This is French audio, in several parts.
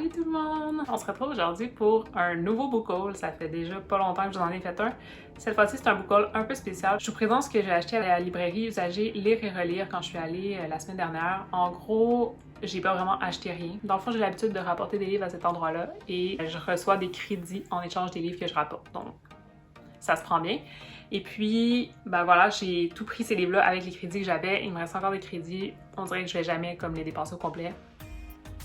Salut tout le monde! On se retrouve aujourd'hui pour un nouveau book haul. Ça fait déjà pas longtemps que je vous en ai fait un. Cette fois-ci, c'est un book haul un peu spécial. Je vous présente ce que j'ai acheté à la librairie usagée Lire et relire quand je suis allée la semaine dernière. En gros, j'ai pas vraiment acheté rien. Dans le fond, j'ai l'habitude de rapporter des livres à cet endroit-là et je reçois des crédits en échange des livres que je rapporte. Donc, ça se prend bien. Et puis, ben voilà, j'ai tout pris ces livres-là avec les crédits que j'avais. Il me reste encore des crédits. On dirait que je vais jamais comme les dépenser au complet.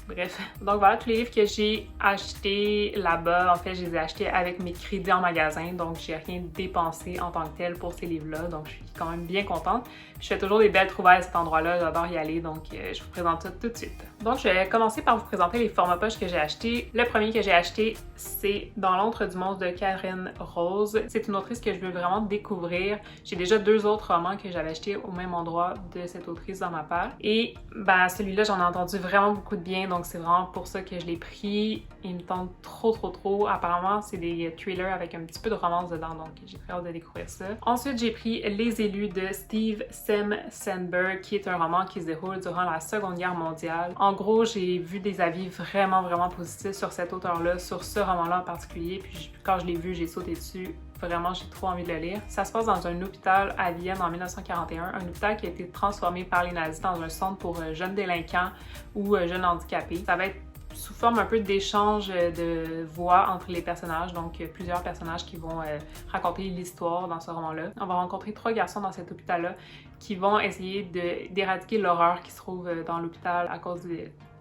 Bref, donc voilà tous les livres que j'ai achetés là-bas. En fait, je les ai achetés avec mes crédits en magasin, donc j'ai rien dépensé en tant que tel pour ces livres-là, donc je suis quand même bien contente. Je fais toujours des belles trouvailles à cet endroit-là, j'adore y aller, donc je vous présente ça tout de suite. Donc je vais commencer par vous présenter les formats poches que j'ai achetés. Le premier que j'ai acheté, c'est Dans l'ombre du monstre de Karen Rose. C'est une autrice que je veux vraiment découvrir. J'ai déjà deux autres romans que j'avais achetés au même endroit de cette autrice dans ma page. Et ben celui-là, j'en ai entendu vraiment beaucoup de bien, donc c'est vraiment pour ça que je l'ai pris. Il me tente trop. Apparemment, c'est des thrillers avec un petit peu de romance dedans, donc j'ai très hâte de découvrir ça. Ensuite, j'ai pris Les élus de Steve Sandberg, qui est un roman qui se déroule durant la Seconde Guerre mondiale. En gros, j'ai vu des avis vraiment positifs sur cet auteur-là, sur ce roman-là en particulier, puis quand je l'ai vu, j'ai sauté dessus. Vraiment, j'ai trop envie de le lire. Ça se passe dans un hôpital à Vienne en 1941, un hôpital qui a été transformé par les nazis dans un centre pour jeunes délinquants ou jeunes handicapés. Ça va être sous forme un peu d'échange de voix entre les personnages, donc plusieurs personnages qui vont raconter l'histoire dans ce roman-là. On va rencontrer trois garçons dans cet hôpital-là qui vont essayer d'éradiquer l'horreur qui se trouve dans l'hôpital à cause de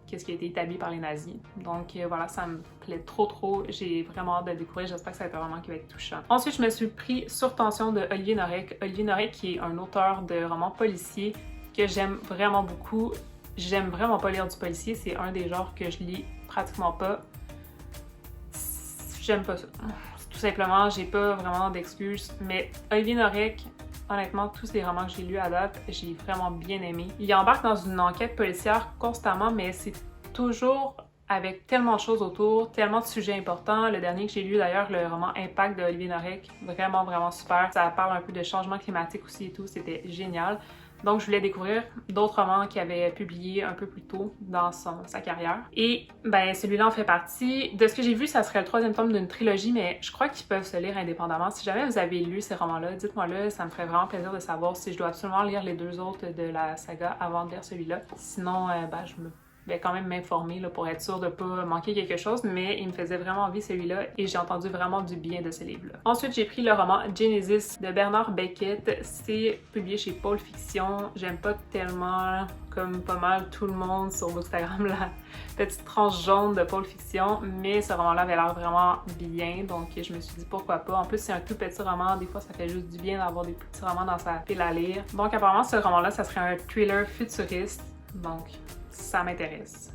ce qui a été établi par les nazis. Donc voilà, ça me plaît trop. J'ai vraiment hâte de découvrir. J'espère que ça va être un roman qui va être touchant. Ensuite, je me suis pris Sur tension de Olivier Norek. Olivier Norek qui est un auteur de romans policiers que j'aime vraiment beaucoup. J'aime vraiment pas lire du policier. C'est un des genres que je lis pratiquement pas. J'aime pas ça. Tout simplement, j'ai pas vraiment d'excuses. Mais Olivier Norek, honnêtement, tous les romans que j'ai lus à date, j'ai vraiment bien aimé. Il embarque dans une enquête policière constamment, mais c'est toujours avec tellement de choses autour, tellement de sujets importants. Le dernier que j'ai lu d'ailleurs, le roman Impact de Olivier Norek, vraiment super. Ça parle un peu de changement climatique aussi et tout, c'était génial. Donc, je voulais découvrir d'autres romans qu'il avait publiés un peu plus tôt dans sa carrière. Et ben celui-là en fait partie. De ce que j'ai vu, ça serait le troisième tome d'une trilogie, mais je crois qu'ils peuvent se lire indépendamment. Si jamais vous avez lu ces romans-là, dites-moi-le, ça me ferait vraiment plaisir de savoir si je dois absolument lire les deux autres de la saga avant de lire celui-là. Sinon, ben je vais quand même m'informer là, pour être sûre de pas manquer quelque chose, mais il me faisait vraiment envie celui-là et j'ai entendu vraiment du bien de ce livre-là. Ensuite, j'ai pris le roman Genesis de Bernard Beckett. C'est publié chez Paul Fiction. J'aime pas tellement, comme pas mal tout le monde sur Instagram, la petite tranche jaune de Paul Fiction, mais ce roman-là avait l'air vraiment bien, donc je me suis dit pourquoi pas. En plus, c'est un tout petit roman, des fois ça fait juste du bien d'avoir des petits romans dans sa pile à lire. Donc apparemment, ce roman-là, ça serait un thriller futuriste, donc ça m'intéresse.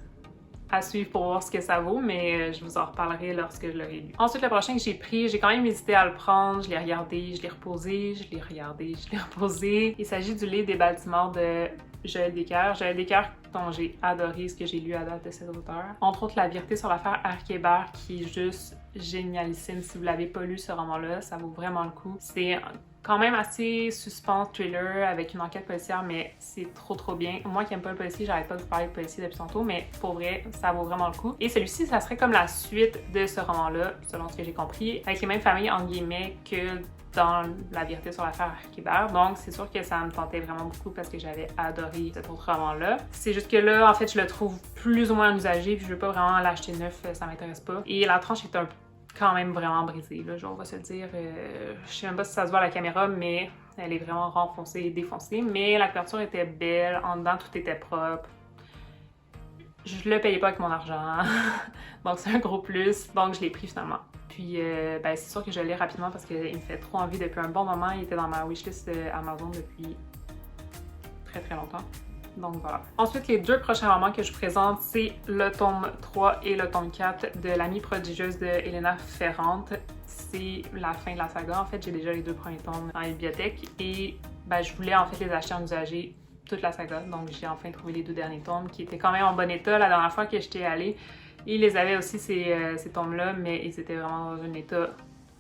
À suivre pour voir ce que ça vaut, mais je vous en reparlerai lorsque je l'aurai lu. Ensuite, le prochain que j'ai pris, j'ai quand même hésité à le prendre. Je l'ai regardé, je l'ai reposé, je l'ai regardé, je l'ai reposé. Il s'agit du livre des Baltimore de Joël Dicker. Joël Dicker, dont j'ai adoré ce que j'ai lu à date de cet auteur. Entre autres, La vérité sur l'affaire Arkebert, qui est juste génialissime. Si vous l'avez pas lu, ce roman-là, ça vaut vraiment le coup. C'est quand même assez suspense thriller avec une enquête policière, mais c'est trop bien. Moi qui aime pas le policier, j'arrête pas de vous parler de policier depuis tantôt, mais pour vrai, ça vaut vraiment le coup. Et celui-ci, ça serait comme la suite de ce roman-là, selon ce que j'ai compris, avec les mêmes familles, entre guillemets, que dans La vérité sur l'affaire Arkebert. Donc, c'est sûr que ça me tentait vraiment beaucoup parce que j'avais adoré cet autre roman-là. C'est juste que là, en fait, je le trouve plus ou moins usagé, puis je veux pas vraiment l'acheter neuf, ça m'intéresse pas. Et la tranche est quand même vraiment brisée, là, on va se le dire. Je sais même pas si ça se voit à la caméra, mais elle est vraiment renfoncée et défoncée. Mais la couverture était belle, en dedans tout était propre. Je le payais pas avec mon argent, donc c'est un gros plus, donc je l'ai pris finalement. Puis ben, c'est sûr que je l'ai rapidement parce qu'il me fait trop envie depuis un bon moment. Il était dans ma wishlist Amazon depuis très longtemps. Donc voilà. Ensuite, les deux prochains romans que je vous présente, c'est le tome 3 et le tome 4 de L'amie prodigieuse de Elena Ferrante. C'est la fin de la saga. En fait, j'ai déjà les deux premiers tomes dans la bibliothèque et ben, je voulais en fait les acheter en usagé toute la saga. Donc j'ai enfin trouvé les deux derniers tomes qui étaient quand même en bon état. La dernière fois que j'étais allée, ils les avaient aussi ces tomes-là, mais ils étaient vraiment dans un état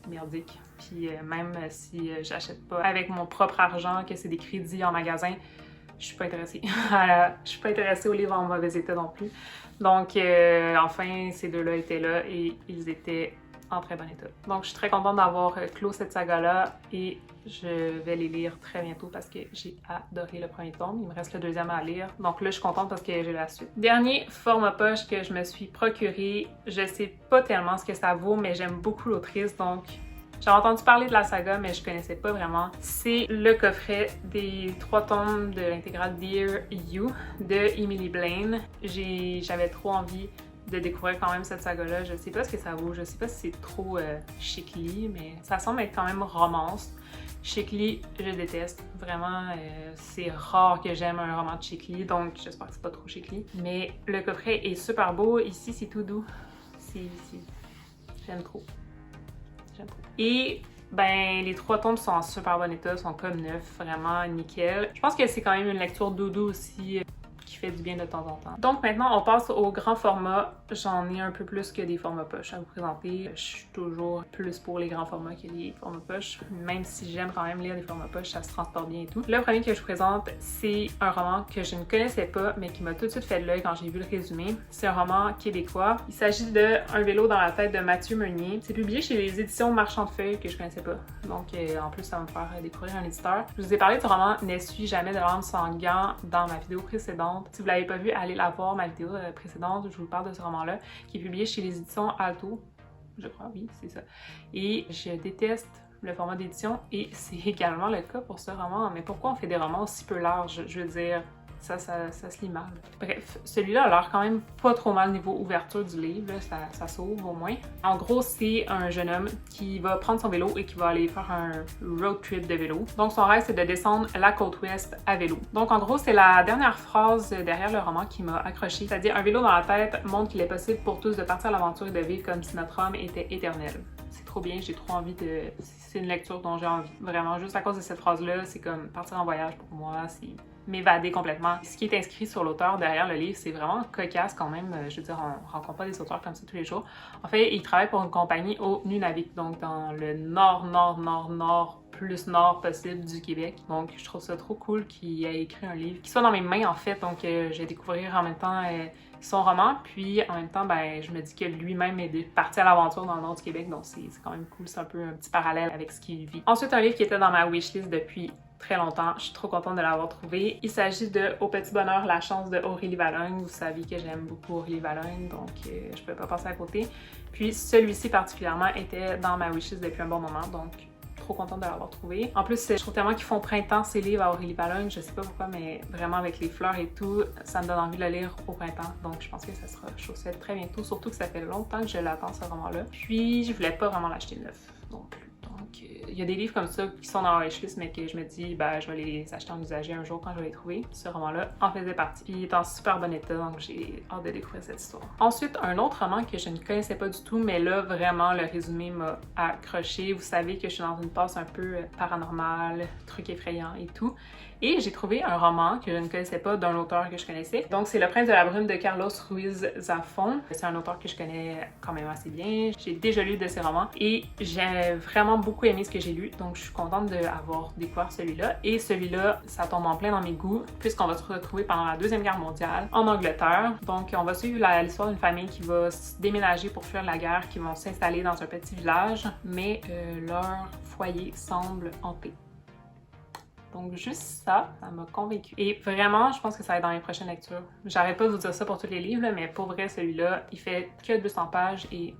merdique. Puis même si j'achète pas avec mon propre argent, que c'est des crédits en magasin, je suis pas intéressée. Je suis pas intéressée aux livres en mauvais état non plus. Donc, enfin, ces deux-là étaient là et ils étaient en très bon état. Donc, je suis très contente d'avoir clos cette saga-là et je vais les lire très bientôt parce que j'ai adoré le premier tome. Il me reste le deuxième à lire. Donc là, je suis contente parce que j'ai la suite. Dernier format poche que je me suis procuré. Je sais pas tellement ce que ça vaut, mais j'aime beaucoup l'autrice, donc j'ai entendu parler de la saga, mais je connaissais pas vraiment. C'est le coffret des 3 tomes de l'intégrale Dear You de Emily Blaine. J'avais trop envie de découvrir quand même cette saga-là. Je sais pas ce que ça vaut, je sais pas si c'est trop chic-lit, mais ça semble être quand même romance. Chick-lit, je déteste. Vraiment, c'est rare que j'aime un roman de chick-lit, donc j'espère que c'est pas trop chick-lit. Mais le coffret est super beau. Ici, c'est tout doux. J'aime trop. J'aime trop. Et ben, les 3 tomes sont en super bon état, sont comme neufs, vraiment nickel. Je pense que c'est quand même une lecture doudou aussi, qui fait du bien de temps en temps. Donc maintenant, on passe au grand format. J'en ai un peu plus que des formats poches à vous présenter. Je suis toujours plus pour les grands formats que les formats poches, même si j'aime quand même lire des formats poches, ça se transporte bien et tout. Le premier que je vous présente, c'est un roman que je ne connaissais pas, mais qui m'a tout de suite fait de l'œil quand j'ai vu le résumé. C'est un roman québécois. Il s'agit de Un vélo dans la tête de Mathieu Meunier. C'est publié chez les éditions Marchand de Feuilles, que je connaissais pas. Donc en plus, ça va me faire découvrir un éditeur. Je vous ai parlé du roman N'essuie jamais de larmes sans gants dans ma vidéo précédente. Si vous l'avez pas vu, allez la voir, ma vidéo précédente, je vous parle de ce roman-là, qui est publié chez les éditions Alto, je crois, oui, c'est ça. Et je déteste le format d'édition, et c'est également le cas pour ce roman. Mais pourquoi on fait des romans aussi peu larges? Je veux dire, ça se lit mal. Bref, celui-là a l'air quand même pas trop mal niveau ouverture du livre, là, ça s'ouvre au moins. En gros, c'est un jeune homme qui va prendre son vélo et qui va aller faire un road trip de vélo. Donc son rêve, c'est de descendre la côte ouest à vélo. Donc en gros, c'est la dernière phrase derrière le roman qui m'a accrochée, c'est-à-dire « Un vélo dans la tête montre qu'il est possible pour tous de partir à l'aventure et de vivre comme si notre homme était éternel. » C'est trop bien, j'ai trop envie de... C'est une lecture dont j'ai envie. Vraiment, juste à cause de cette phrase-là, c'est comme partir en voyage pour moi, c'est m'évader complètement. Ce qui est inscrit sur l'auteur derrière le livre, c'est vraiment cocasse quand même. Je veux dire, on rencontre pas des auteurs comme ça tous les jours. En fait, il travaille pour une compagnie au Nunavik, donc dans le nord plus nord possible du Québec. Donc, je trouve ça trop cool qu'il ait écrit un livre qui soit dans mes mains en fait. Donc, je vais découvrir en même temps son roman, puis en même temps, ben, je me dis que lui-même est parti à l'aventure dans le nord du Québec, donc c'est quand même cool, c'est un peu un petit parallèle avec ce qu'il vit. Ensuite, un livre qui était dans ma wishlist depuis très longtemps, je suis trop contente de l'avoir trouvé. Il s'agit de Au petit bonheur, la chance de Aurélie Vallogne. Vous savez que j'aime beaucoup Aurélie Vallogne, donc je peux pas passer à côté. Puis celui-ci particulièrement était dans ma wishlist depuis un bon moment, donc trop contente de l'avoir trouvé. En plus, je trouve tellement qu'ils font printemps ces livres à Aurélie Vallogne, je sais pas pourquoi, mais vraiment avec les fleurs et tout, ça me donne envie de le lire au printemps. Donc je pense que ça sera chaussé très bientôt, surtout que ça fait longtemps que je l'attends ce roman-là. Puis je voulais pas vraiment l'acheter neuf non plus. Donc il y a des livres comme ça qui sont dans la wishlist, mais que je me dis, ben je vais les acheter en usagé un jour quand je vais les trouver. Ce roman-là en faisait partie. Puis il est en super bon état, donc j'ai hâte de découvrir cette histoire. Ensuite, un autre roman que je ne connaissais pas du tout, mais là vraiment le résumé m'a accroché. Vous savez que je suis dans une passe un peu paranormale, trucs effrayants et tout. Et j'ai trouvé un roman que je ne connaissais pas d'un auteur que je connaissais. Donc c'est Le Prince de la Brume de Carlos Ruiz Zafón. C'est un auteur que je connais quand même assez bien. J'ai déjà lu de ses romans et j'ai vraiment beaucoup aimé ce que j'ai lu. Donc je suis contente d'avoir découvert celui-là. Et celui-là, ça tombe en plein dans mes goûts puisqu'on va se retrouver pendant la Deuxième Guerre mondiale en Angleterre. Donc on va suivre l'histoire d'une famille qui va déménager pour fuir la guerre, qui vont s'installer dans un petit village, mais leur foyer semble hanté. Donc juste ça m'a convaincue. Et vraiment, je pense que ça va être dans mes prochaines lectures. J'arrête pas de vous dire ça pour tous les livres, là, mais pour vrai, celui-là, il fait que 200 pages et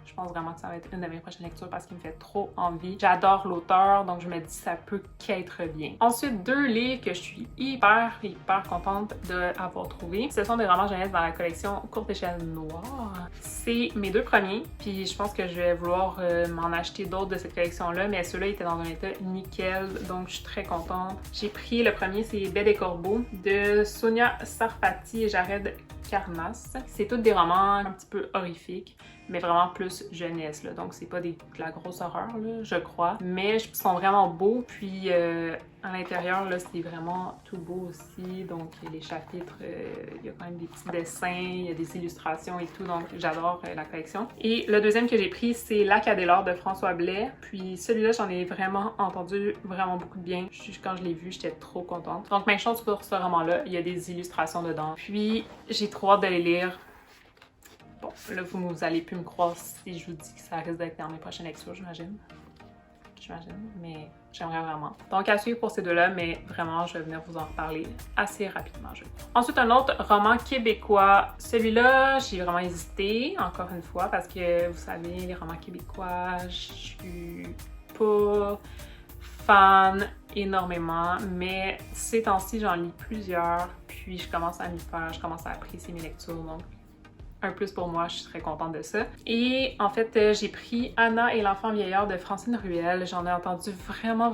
je pense vraiment que ça va être une de mes prochaines lectures parce qu'il me fait trop envie. J'adore l'auteur, donc je me dis ça peut qu'être bien. Ensuite, 2 livres que je suis hyper contente d'avoir trouvé. Ce sont des romans jeunesse dans la collection Courte échelle noire. C'est mes 2 premiers, puis je pense que je vais vouloir m'en acheter d'autres de cette collection-là, mais ceux-là étaient dans un état nickel, donc je suis très contente. J'ai pris le premier, c'est Baie des corbeaux de Sonia Sarfati et Jared Carnasse. C'est tous des romans un petit peu horrifiques, mais vraiment plus jeunesse, là. Donc c'est pas de la grosse horreur, là, je crois. Mais ils sont vraiment beaux, puis à l'intérieur, là, c'est vraiment tout beau aussi. Donc les chapitres, il y a quand même des petits dessins, il y a des illustrations et tout, donc j'adore la collection. Et le deuxième que j'ai pris, c'est Lac à Delors de François Blais. Puis celui-là, j'en ai vraiment entendu vraiment beaucoup de bien. Quand je l'ai vu, j'étais trop contente. Donc même chose pour ce roman-là, il y a des illustrations dedans. Puis j'ai trop hâte de les lire. Bon, là, vous allez plus me croire si je vous dis que ça risque d'être dans mes prochaines lectures, j'imagine. Mais j'aimerais vraiment. Donc à suivre pour ces deux-là, mais vraiment, je vais venir vous en reparler assez rapidement, je crois. Ensuite, un autre roman québécois. Celui-là, j'ai vraiment hésité, encore une fois, parce que vous savez, les romans québécois, je suis pas fan énormément, mais ces temps-ci, j'en lis plusieurs, puis je commence à m'y faire, je commence à apprécier mes lectures, donc un plus pour moi, je suis très contente de ça. Et en fait, j'ai pris Anna et l'enfant vieillard de Francine Ruel. J'en ai entendu vraiment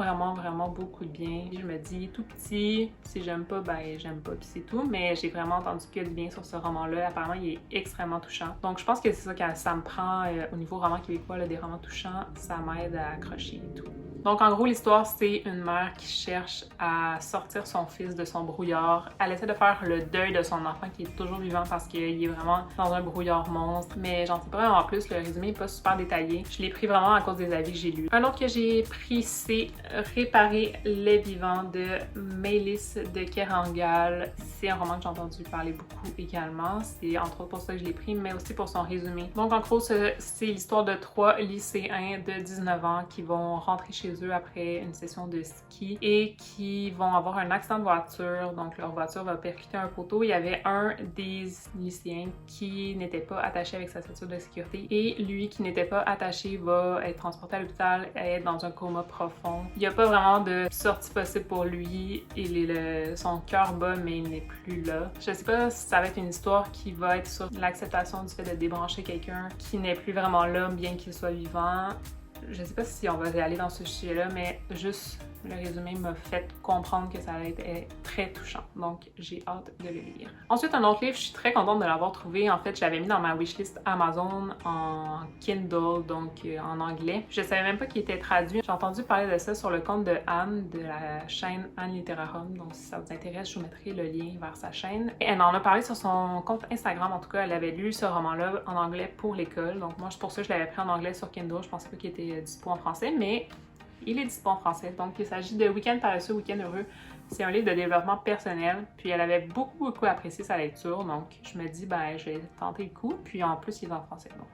beaucoup de bien. Je me dis, tout petit, si j'aime pas, ben j'aime pas, puis c'est tout. Mais j'ai vraiment entendu que du bien sur ce roman-là. Apparemment, il est extrêmement touchant. Donc je pense que c'est ça que ça me prend au niveau roman québécois, là, des romans touchants, ça m'aide à accrocher et tout. Donc en gros, l'histoire, c'est une mère qui cherche à sortir son fils de son brouillard. Elle essaie de faire le deuil de son enfant qui est toujours vivant parce qu'il est vraiment dans un brouillard monstre. Mais j'en sais pas vraiment plus, le résumé n'est pas super détaillé. Je l'ai pris vraiment à cause des avis que j'ai lus. Un autre que j'ai pris, c'est Réparer les vivants de Maëlys de Kerangal. C'est un roman que j'ai entendu parler beaucoup également. C'est entre autres pour ça que je l'ai pris, mais aussi pour son résumé. Donc en gros, c'est l'histoire de 3 lycéens de 19 ans qui vont rentrer chez eux après une session de ski et qui vont avoir un accident de voiture. Donc leur voiture va percuter un poteau. Il y avait un des lycéens qui n'était pas attaché avec sa ceinture de sécurité et lui qui n'était pas attaché va être transporté à l'hôpital et être dans un coma profond. Il n'y a pas vraiment de sortie possible pour lui. Son cœur bat mais il n'est plus là. Je sais pas si ça va être une histoire qui va être sur l'acceptation du fait de débrancher quelqu'un qui n'est plus vraiment là bien qu'il soit vivant. Je sais pas si on va aller dans ce sujet-là, mais juste le résumé m'a fait comprendre que ça allait être très touchant. Donc, j'ai hâte de le lire. Ensuite, un autre livre, je suis très contente de l'avoir trouvé. En fait, je l'avais mis dans ma wishlist Amazon en Kindle, donc en anglais. Je savais même pas qu'il était traduit. J'ai entendu parler de ça sur le compte de Anne, de la chaîne Anne Literarum. Donc, si ça vous intéresse, je vous mettrai le lien vers sa chaîne. Et elle en a parlé sur son compte Instagram. En tout cas, elle avait lu ce roman-là en anglais pour l'école. Donc, moi, c'est pour ça que je l'avais pris en anglais sur Kindle. Je pensais pas qu'il était dispo en français, mais il est dispo en français. Donc, il s'agit de Week-end paresseux, Week-end heureux. C'est un livre de développement personnel. Puis, elle avait beaucoup apprécié sa lecture. Donc, je me dis, ben, je vais tenter le coup. Puis, en plus, il est en français. Donc,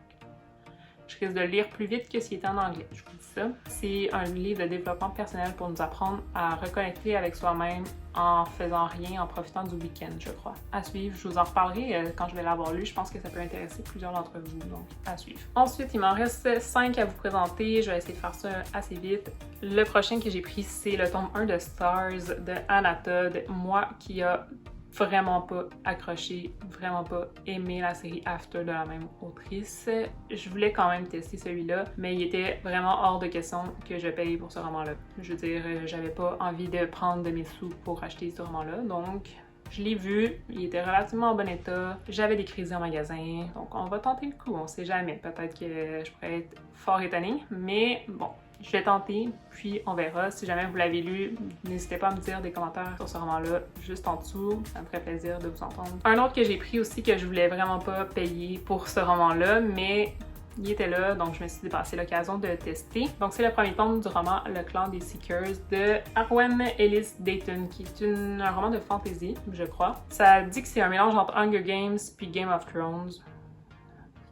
je risque de le lire plus vite que s'il était en anglais. Je vous dis ça. C'est un livre de développement personnel pour nous apprendre à reconnecter avec soi-même en faisant rien, en profitant du week-end, je crois. À suivre, je vous en reparlerai quand je vais l'avoir lu. Je pense que ça peut intéresser plusieurs d'entre vous, donc à suivre. Ensuite, il m'en reste 5 à vous présenter. Je vais essayer de faire ça assez vite. Le prochain que j'ai pris, c'est le tome 1 de Stars de Anna Todd. Moi qui a vraiment pas accroché, vraiment pas aimé la série After de la même autrice. Je voulais quand même tester celui-là, mais il était vraiment hors de question que je paye pour ce roman-là. Je veux dire, j'avais pas envie de prendre de mes sous pour acheter ce roman-là, donc je l'ai vu, il était relativement en bon état, j'avais des crédits en magasin, donc on va tenter le coup, on sait jamais, peut-être que je pourrais être fort étonnée, mais bon. Je vais tenter, puis on verra. Si jamais vous l'avez lu, n'hésitez pas à me dire des commentaires sur ce roman-là juste en dessous. Ça me ferait plaisir de vous entendre. Un autre que j'ai pris aussi que je voulais vraiment pas payer pour ce roman-là, mais il était là, donc je me suis dit, bah, c'est l'occasion de tester. Donc c'est le premier tome du roman Le Clan des Seekers de Arwen Ellis Dayton, qui est un roman de fantasy, je crois. Ça dit que c'est un mélange entre Hunger Games puis Game of Thrones.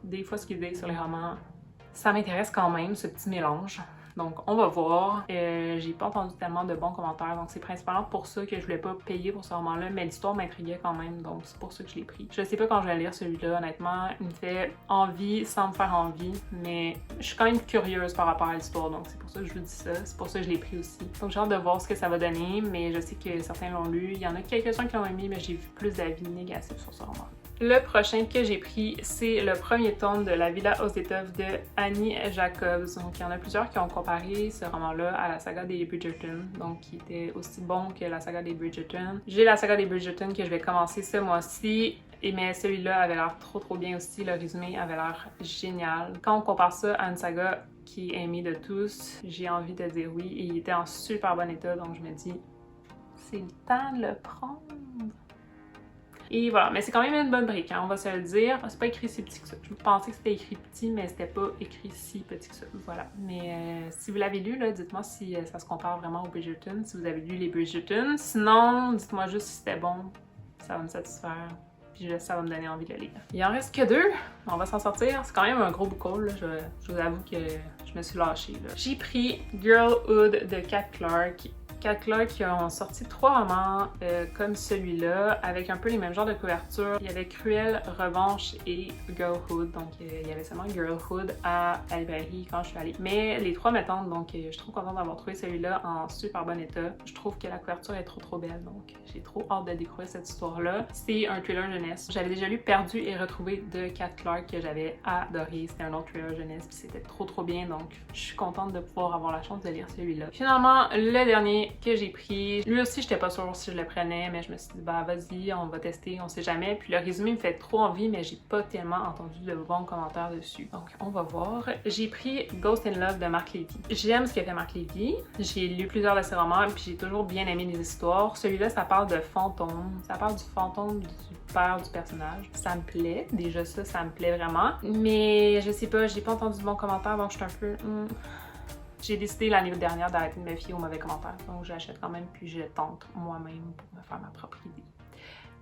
Des fois, ce qu'il dit sur les romans, ça m'intéresse quand même, ce petit mélange. Donc, on va voir. J'ai pas entendu tellement de bons commentaires, donc c'est principalement pour ça que je voulais pas payer pour ce roman-là, mais l'histoire m'intriguait quand même, donc c'est pour ça que je l'ai pris. Je sais pas quand je vais lire celui-là, honnêtement. Il me fait envie sans me faire envie, mais je suis quand même curieuse par rapport à l'histoire, donc c'est pour ça que je vous dis ça. C'est pour ça que je l'ai pris aussi. Donc, j'ai hâte de voir ce que ça va donner, mais je sais que certains l'ont lu. Il y en a quelques-uns qui l'ont aimé, mais j'ai vu plus d'avis négatifs sur ce roman. Le prochain que j'ai pris, c'est le premier tome de La Villa aux Étoffes de Annie Jacobs. Donc, il y en a plusieurs qui ont comparé ce roman-là à la saga des Bridgerton, donc qui était aussi bon que la saga des Bridgerton. J'ai la saga des Bridgerton que je vais commencer ce mois-ci. mais celui-là avait l'air trop bien aussi, le résumé avait l'air génial. Quand on compare ça à une saga qui est aimée de tous, j'ai envie de dire oui, et il était en super bon état, donc je me dis, c'est le temps de le prendre. Et voilà, mais c'est quand même une bonne brique, hein, on va se le dire. C'est pas écrit si petit que ça. Je pensais que c'était écrit petit, mais c'était pas écrit si petit que ça. Voilà. Mais si vous l'avez lu, là, dites-moi si ça se compare vraiment aux Bridgerton, si vous avez lu les Bridgerton. Sinon, dites-moi juste si c'était bon. Ça va me satisfaire. Puis ça va me donner envie de le lire. Il en reste que 2. On va s'en sortir. C'est quand même un gros book haul, là. Je vous avoue que je me suis lâchée, là. J'ai pris Girlhood de Kat Clark. Kat Clark qui ont sorti 3 romans comme celui-là, avec un peu les mêmes genres de couverture. Il y avait Cruelle, Revanche et Girlhood, donc il y avait seulement Girlhood à la librairie quand je suis allée. Mais les 3 me tentent, donc je suis trop contente d'avoir trouvé celui-là en super bon état. Je trouve que la couverture est trop belle, donc j'ai trop hâte de découvrir cette histoire-là. C'est un thriller jeunesse. J'avais déjà lu Perdu et retrouvé de Kat Clark que j'avais adoré. C'était un autre thriller jeunesse, puis c'était trop bien, donc je suis contente de pouvoir avoir la chance de lire celui-là. Finalement, le dernier que j'ai pris. Lui aussi, j'étais pas sûre si je le prenais, mais je me suis dit, bah vas-y, on va tester, on sait jamais. Puis le résumé me fait trop envie, mais j'ai pas tellement entendu de bons commentaires dessus. Donc, on va voir. J'ai pris Ghost in Love de Marc Lévy. J'aime ce qu'a fait Marc Lévy. J'ai lu plusieurs de ses romans, puis j'ai toujours bien aimé les histoires. Celui-là, ça parle de fantômes. Ça parle du fantôme du père du personnage. Ça me plaît. Déjà ça me plaît vraiment. Mais je sais pas, j'ai pas entendu de bons commentaires, donc je suis un peu... J'ai décidé l'année dernière d'arrêter de me fier aux mauvais commentaires, donc j'achète quand même puis je tente moi-même pour me faire ma propre idée.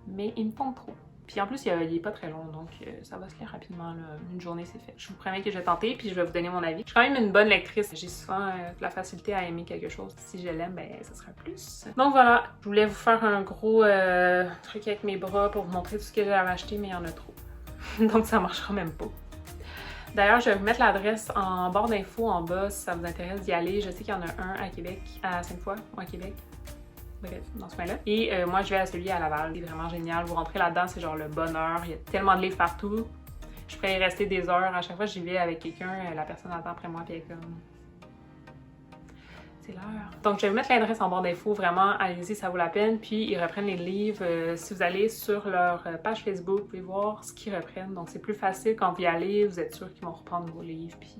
Mais il me tente trop. Puis en plus, il est pas très long, donc ça va se lire rapidement, là. Une journée c'est fait. Je vous promets que je vais tenter puis je vais vous donner mon avis. Je suis quand même une bonne lectrice. J'ai souvent de la facilité à aimer quelque chose. Si je l'aime, ben ça sera plus. Donc voilà, je voulais vous faire un gros truc avec mes bras pour vous montrer tout ce que j'ai à acheter, mais il y en a trop. Donc ça marchera même pas. D'ailleurs, je vais vous mettre l'adresse en barre d'infos en bas si ça vous intéresse d'y aller. Je sais qu'il y en a un à Québec, à Sainte-Foy ou à Québec. Bref, dans ce coin-là. Et moi, je vais à celui à Laval. C'est vraiment génial. Vous rentrez là-dedans, c'est genre le bonheur. Il y a tellement de livres partout. Je pourrais y rester des heures. À chaque fois que j'y vais avec quelqu'un, la personne attend après moi, puis elle est comme... c'est l'heure. Donc, je vais vous mettre l'adresse en barre d'infos. Vraiment, allez-y, ça vaut la peine. Puis, ils reprennent les livres. Si vous allez sur leur page Facebook, vous pouvez voir ce qu'ils reprennent. Donc, c'est plus facile quand vous y allez. Vous êtes sûr qu'ils vont reprendre vos livres. Puis,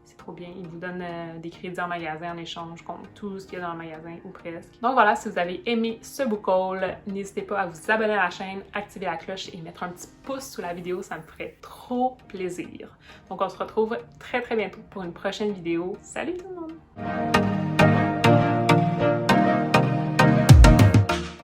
c'est trop bien. Ils vous donnent des crédits en magasin en échange contre tout ce qu'il y a dans le magasin ou presque. Donc, voilà, si vous avez aimé ce book haul, n'hésitez pas à vous abonner à la chaîne, activer la cloche et mettre un petit pouce sous la vidéo. Ça me ferait trop plaisir. Donc, on se retrouve très bientôt pour une prochaine vidéo. Salut tout le monde!